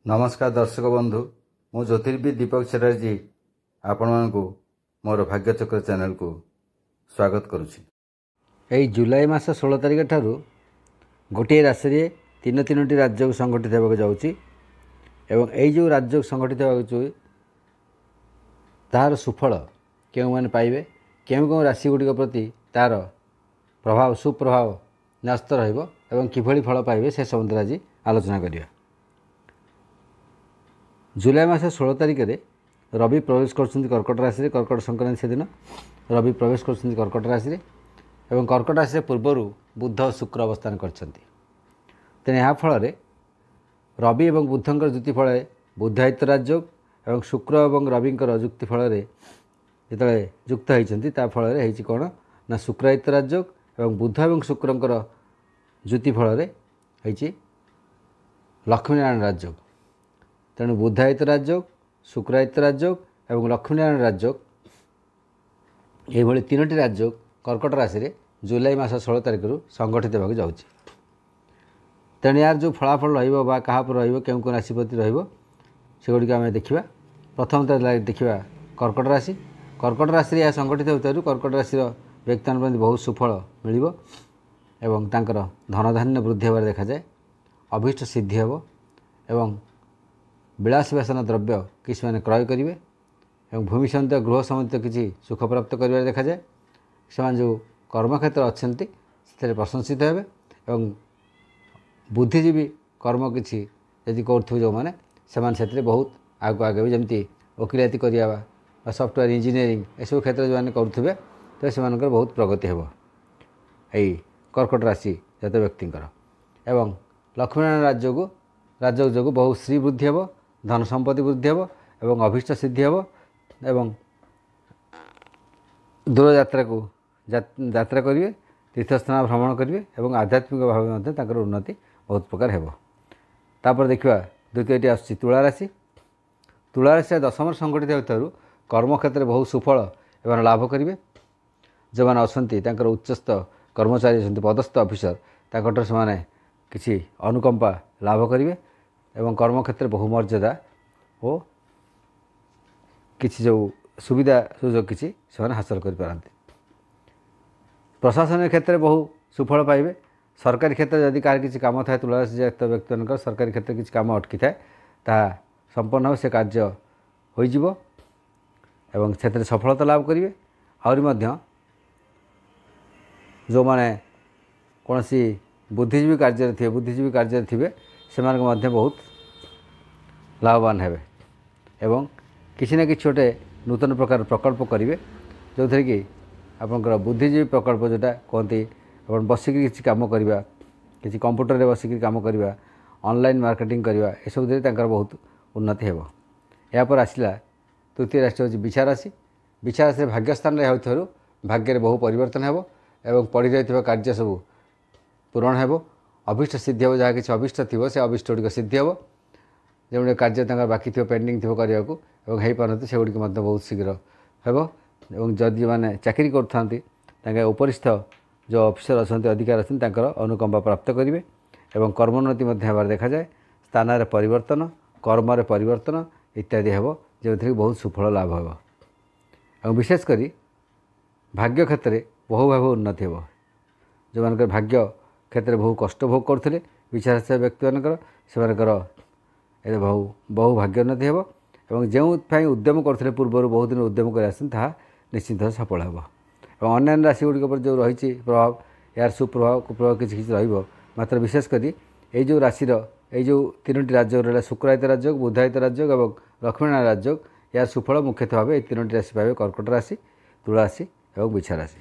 नमस्कार दर्शक बंधु मु ज्योतिर्विद दीपक चटर्जी आपण मानकु मोर भाग्यचक्र चैनल को स्वागत करुछि। एई जुलाई मास 16 तारिख ठारू गोटे राशि रे तीन तीनोटी राज्य संगठित होगा जाउछि एवं एई जो राज्य संगठित होगा तार सुफल केउ माने पाइबे केउ राशि गुडी प्रति तार प्रभाव सुप्रभाव न्यस्त रहइबो एवं किभଳି फल पाइबे से संबंध आज आलोचना करिया। जुलाई मास 16 तारिख में रवि प्रवेश कर कर्कट राशि रे कर्कट संक्रांति से दिन रवि प्रवेश कर कर्कट राशि रे एवं कर्कट राशि पूर्वर बुध और शुक्र अवस्थान करछंती। तेने या फल रवि और बुधंकर जुति फल बुधायित्व राजयोग एवं शुक्र और रविंकर जुक्ति फल जो युक्त होती फल कौन ना शुक्रायित्व राजयोग एवं बुध और शुक्रंकर जुति फल लक्ष्मीनारायण राजयोग। तेणु बुधायित्व राजयोग शुक्रायित्व राजयोग एवं लक्ष्मीनारायण राजयोग ये तीनोटी राजयोग कर्कट राशि रे जुलाई मास 16 तारिख रु संगठित होगा जाउछि। तेणु यार जो फलाफल रहिबो बा कहा पर रहिबो केउ को राशिपति रहिबो सेगुडी आम देखा। प्रथम देखा कर्कट राशि। कर्कट राशि रे संगठित होतारु कर्कट राशि व्यक्ति बहुत सुफल मिलिबो एवं तांकर धन धान्य वृद्धि होबार देखा जाए। अभीष्ट सिद्धि हेबो एवं विलास व्यसन द्रव्य किसी मैंने क्रय करेंगे और भूमि सहित गृह समित किसी सुख प्राप्त कर देखा जाए। से जो कर्मक्षेत्र अच्छा से प्रशंसित हेबे एवं बुद्धिजीवी कर्म किसी यदि करुवे जो मैंने से बहुत आगे आगे भी जमी वकिलाती करवा सफ्टवेयर इंजीनियरिंग यू क्षेत्र जो मैंने करुवे तो से बहुत प्रगति हेब यही कर्कट राशि जात व्यक्तिंकर। एवं लक्ष्मीनारायण राजयोग जो बहुत श्री वृद्धि हेब धन संपत्ति वृद्धि हेब एवं अभीष्ट सिद्धि हेब एवं दूर यात्रा को यात्रा करेंगे तीर्थस्थान भ्रमण करेंगे एवं आध्यात्मिक भाव उन्नति बहुत प्रकार हेब। तापर देखा द्वितीयटी आसुछि तुला राशि। तुला राशि दशम संगठित होतारु कर्मक्षेत्र बहुत सुफल एवं लाभ करेंगे। जो मैंने अच्छा उच्चस्थ कर्मचारी अच्छा पदस्थ अफिसर ताकटर से किसी अनुकंपा लाभ करेंगे एवं कर्मक्षेत्र बहु मर्यादा और किसी जो सुविधा सुजोग किसी से हासिल कर पारती। प्रशासन क्षेत्र बहु सुफल पाइबे। सरकारी क्षेत्र जदि कहार किसी काम थाए तुला राशि जात व्यक्ति सरकारी क्षेत्र किसी काम अटकी थाए ताहा संपन्न हो से कार्य होइजिवो एवं क्षेत्र सफलता लाभ करेंगे। आहरी मध्य जो माने कौन सी बुद्धिजीवी कार्य थे से बहुत लाभवान हेबे एवं किसी न किसी गोटे नूतन प्रकार प्रकल्प करेंगे जो थे कि आपंकर बुद्धिजीवी प्रकल्प जोटा कहती आप बसिक किसी कम करवा किसी कंप्यूटर में बसिक कम करवा ऑनलाइन मार्केटिंग करवा यह सब बहुत उन्नति हेब। यापर आसला तृतीय राशि हूँ बिछा राशि। बिछा राशि भाग्यस्थान होथु भाग्य बहु परिवर्तन हेब एवं पड़ रही कार्य सब पूरण हेब। अभीष्ट सिद्धि हेब जहाँ किसी अभीष्ट थी से अभीष्ट गुड़िक सिद्धि हेब। जो कार्य बाकी थो पेंडिंग थो करने को हो पारती से गुड़िक बहुत शीघ्र हेब। एवं जदि मैंने चाकरी कर उपरिस्थ जो ऑफिसर अच्छा अधिकार अच्छा अनुकंपा प्राप्त करेंगे एवं कर्मोन्नति देखा जाए। स्थान परिवर्तन कर्म परिवर्तन इत्यादि हेब जो बहुत सुफल लाभ हेब और विशेषकर भाग्य क्षेत्र बहु भाव उन्नति हेब। जो मान भाग्य क्षेत्र बहु कष्ट भोग करते विचार व्यक्ति मानकर से बहु भाग्योन्नति हेब एवं जो उद्यम करते पूर्वर बहुत दिन उद्यम कर निश्चित सफल हेब। और अन्य राशि गुड़िक पर जो रही प्रभाव यार सुप्रभाव कुप्रभाव किसी मात्र विशेषकर ये जो राशि ये जो तीनोटी राज्य रहा शुक्रायित्व राजयोग बुधायित्व राजयोग और लक्ष्मीनारायण राजयोग यार सुफल मुख्यतः भाव ये तीनोटी राशि पाइबे कर्कट राशि तुला राशि और बिछा राशि।